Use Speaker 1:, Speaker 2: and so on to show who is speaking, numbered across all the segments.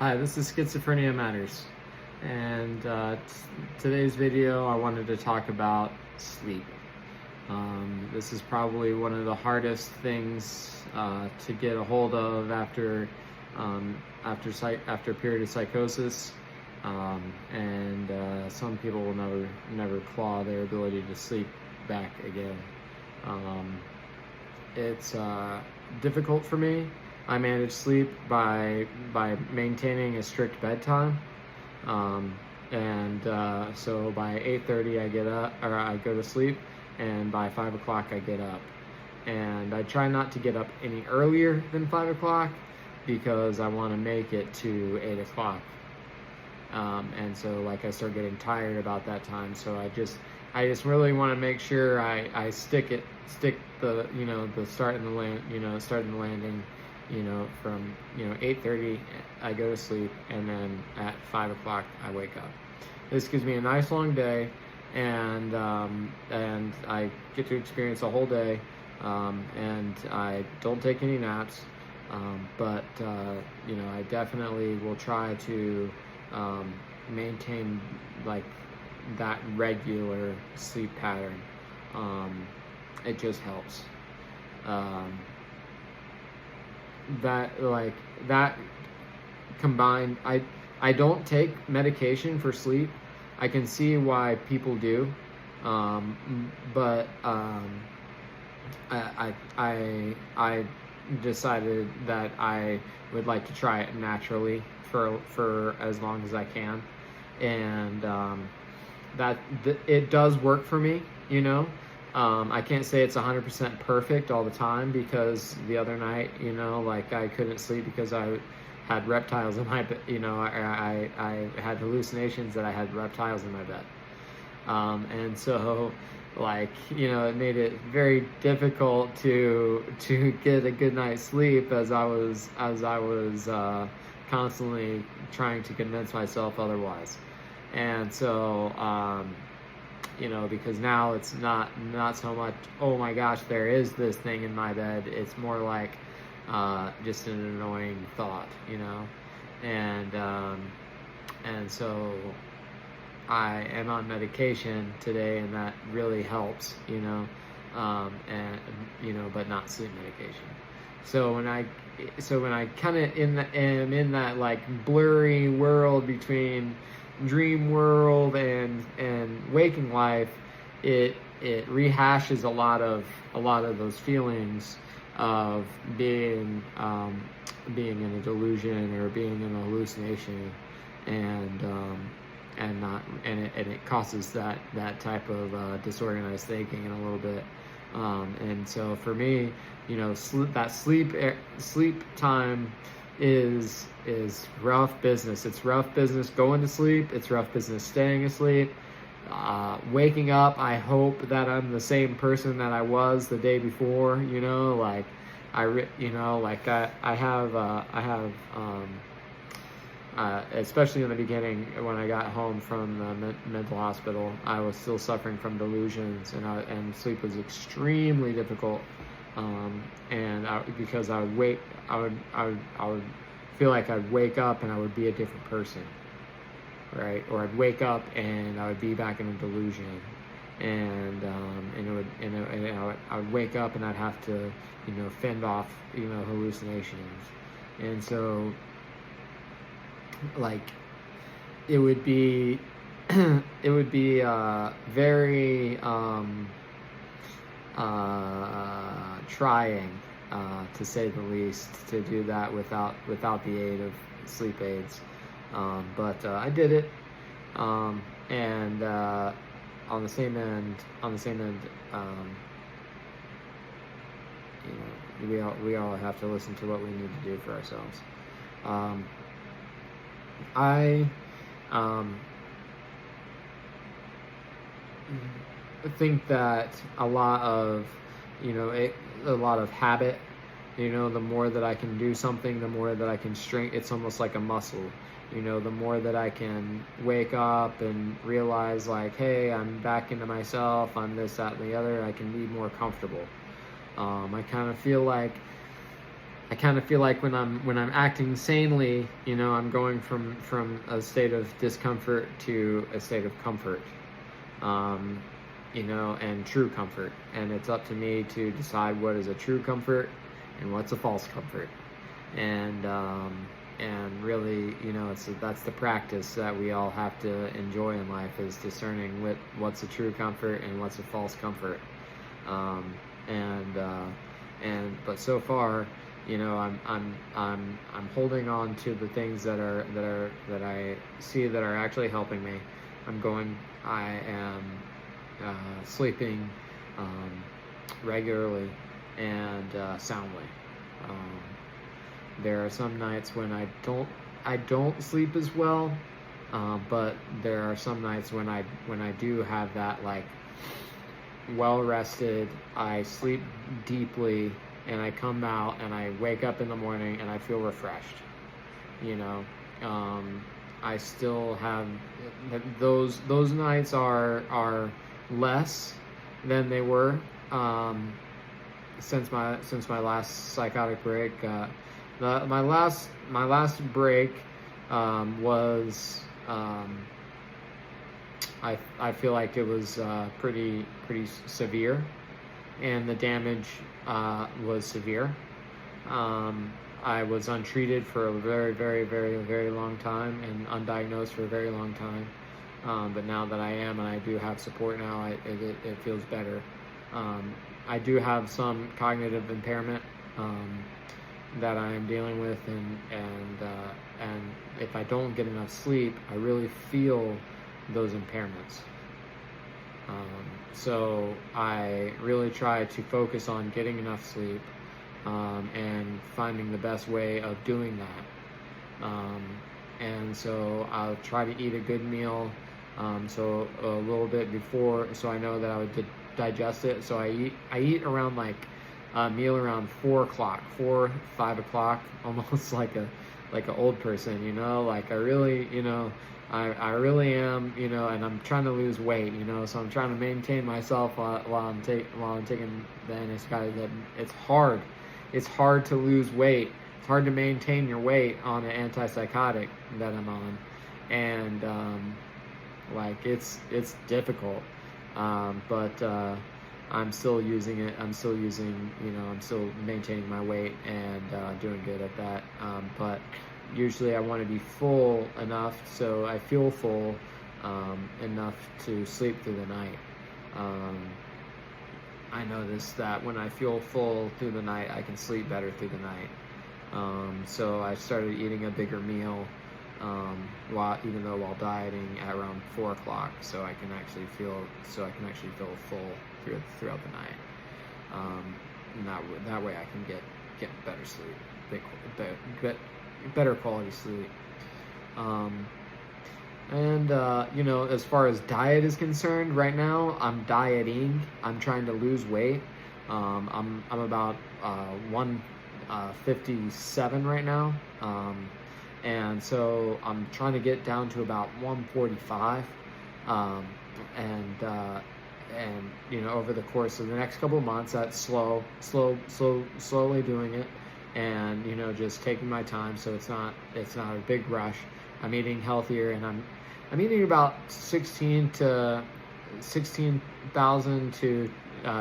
Speaker 1: Hi, this is Schizophrenia Matters, and today's video I wanted to talk about sleep. This is probably one of the hardest things to get a hold of after a period of psychosis, and some people will never claw their ability to sleep back again. It's difficult for me. I manage sleep by maintaining a strict bedtime, and so by 8:30 I get up, or I go to sleep, and by 5 o'clock I get up. And I try not to get up any earlier than 5 o'clock because I want to make it to 8 o'clock. And so like I start getting tired about that time. So I just really want to make sure I stick the the start and the landing, from 8:30 I go to sleep, and then at 5 o'clock I wake up. This gives me a nice long day, and I get to experience a whole day, and I don't take any naps, but I definitely will try to maintain like that regular sleep pattern. It just helps. That combined, I don't take medication for sleep. I can see why people do, but I decided that I would like to try it naturally for as long as I can, and it does work for me. I can't say it's 100% perfect all the time, because the other night, I couldn't sleep because I had reptiles in my bed. I had hallucinations that I had reptiles in my bed. And so, it made it very difficult to get a good night's sleep, as I was constantly trying to convince myself otherwise. And so, because now it's not so much, oh my gosh, there is this thing in my bed. It's more like just an annoying thought, and so I am on medication today, and that really helps, but not sleep medication. So when I kind of am in that like blurry world between dream world and waking life, it rehashes a lot of those feelings of being in a delusion or being in a hallucination, and it causes that type of disorganized thinking in a little bit. And so for me, sleep time is rough business. It's rough business going to sleep. It's rough business staying asleep. Waking up, I hope that I'm the same person that I was the day before. Especially in the beginning, when I got home from the mental hospital, I was still suffering from delusions, and sleep was extremely difficult. Because I would feel like I'd wake up and I would be a different person, right? Or I'd wake up and I would be back in a delusion, and I would wake up and I'd have to fend off hallucinations, and so it would be very trying, to say the least, to do that without the aid of sleep aids. But I did it, and on the same end, we all have to listen to what we need to do for ourselves. I think that a lot of habit. The more that I can do something, the more that I can strengthen. It's almost like a muscle. The more that I can wake up and realize, like, hey, I'm back into myself, I'm this, that, and the other, I can be more comfortable. I kind of feel like I kind of feel like when I'm acting sanely, you know, I'm going from a state of discomfort to a state of comfort, um, you know, and true comfort. And it's up to me to decide what is a true comfort and what's a false comfort. And really, you know, that's the practice that we all have to enjoy in life, is discerning what's a true comfort and what's a false comfort. Um, but so far, you know, I'm holding on to the things that I see that are actually helping me. I am sleeping regularly and soundly. Um, there are some nights when I don't sleep as well, but there are some nights when I do have that, like, well rested, I sleep deeply, and I come out and I wake up in the morning and I feel refreshed. You know, I still have those nights are less than they were since my last psychotic break. My last break was I feel like it was pretty severe, and the damage was severe. I was untreated for a very long time, and undiagnosed for a very long time. But now that I am, and I do have support now, it feels better. I do have some cognitive impairment that I am dealing with, and if I don't get enough sleep, I really feel those impairments. So I really try to focus on getting enough sleep, and finding the best way of doing that. And so I'll try to eat a good meal, so a little bit before, so I know that I would digest it. So I eat around, like, a meal around 5 o'clock, almost like an old person, you know. Like, I really, you know, I really am, you know, and I'm trying to lose weight, you know, so I'm trying to maintain myself while I'm taking the antipsychotic. It's hard. It's hard to lose weight. It's hard to maintain your weight on an antipsychotic that I'm on, and like, it's difficult. But I'm still using it. I'm still maintaining my weight and doing good at that. But usually I want to be full enough so I feel full enough to sleep through the night. I noticed that when I feel full through the night, I can sleep better through the night. So I started eating a bigger meal while dieting at around 4 o'clock, so I can actually feel full throughout the night. And that way I can get better sleep, better quality sleep. You know, as far as diet is concerned, right now I'm dieting. I'm trying to lose weight. I'm about 157 right now. And so I'm trying to get down to about 145. And you know, over the course of the next couple of months, that's slowly doing it, and, you know, just taking my time, so it's not a big rush. I'm eating healthier, and I'm eating about 16,000 to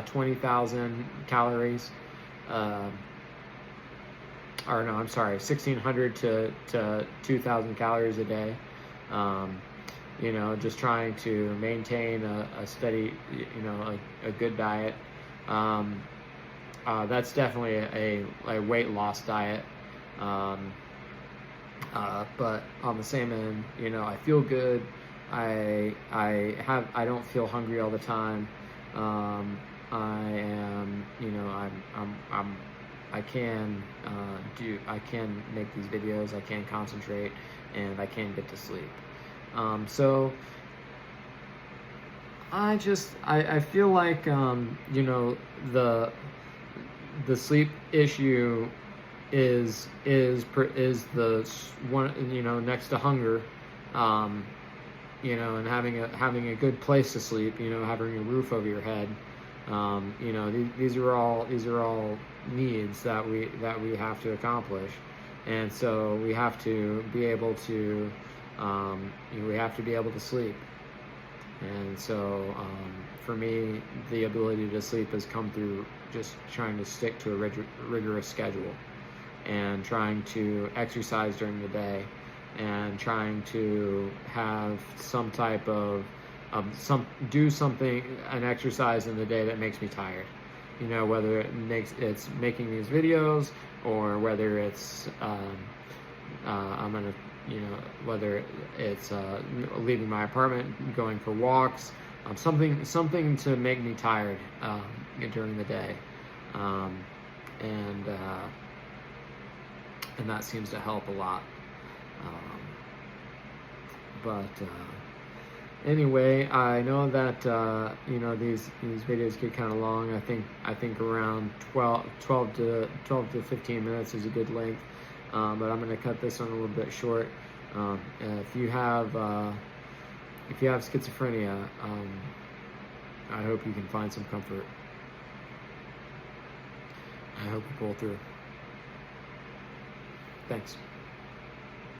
Speaker 1: 20,000 calories, or no, I'm sorry, 1,600 to 2,000 calories a day. You know, just trying to maintain a steady, you know, a good diet. That's definitely a weight loss diet. But on the same end, you know, I feel good. I don't feel hungry all the time. I am, you know, I can make these videos. I can concentrate, and I can get to sleep. So I feel like, you know, the sleep issue is the one, you know, next to hunger, you know, and having a good place to sleep, you know, having a roof over your head, You know, these are all needs that we have to accomplish, and so we have to be able to we have to be able to sleep. And so for me, the ability to sleep has come through just trying to stick to a rigorous schedule, and trying to exercise during the day, and trying to have some type of do something, an exercise in the day that makes me tired. You know, whether it's making these videos, or whether it's I'm gonna, you know, whether it's leaving my apartment, going for walks, something to make me tired during the day, and that seems to help a lot. But anyway, I know that you know, these videos get kind of long. I think around 12 to 15 minutes is a good length. But I'm going to cut this one a little bit short. If you have schizophrenia, I hope you can find some comfort. I hope you pull through. Thanks.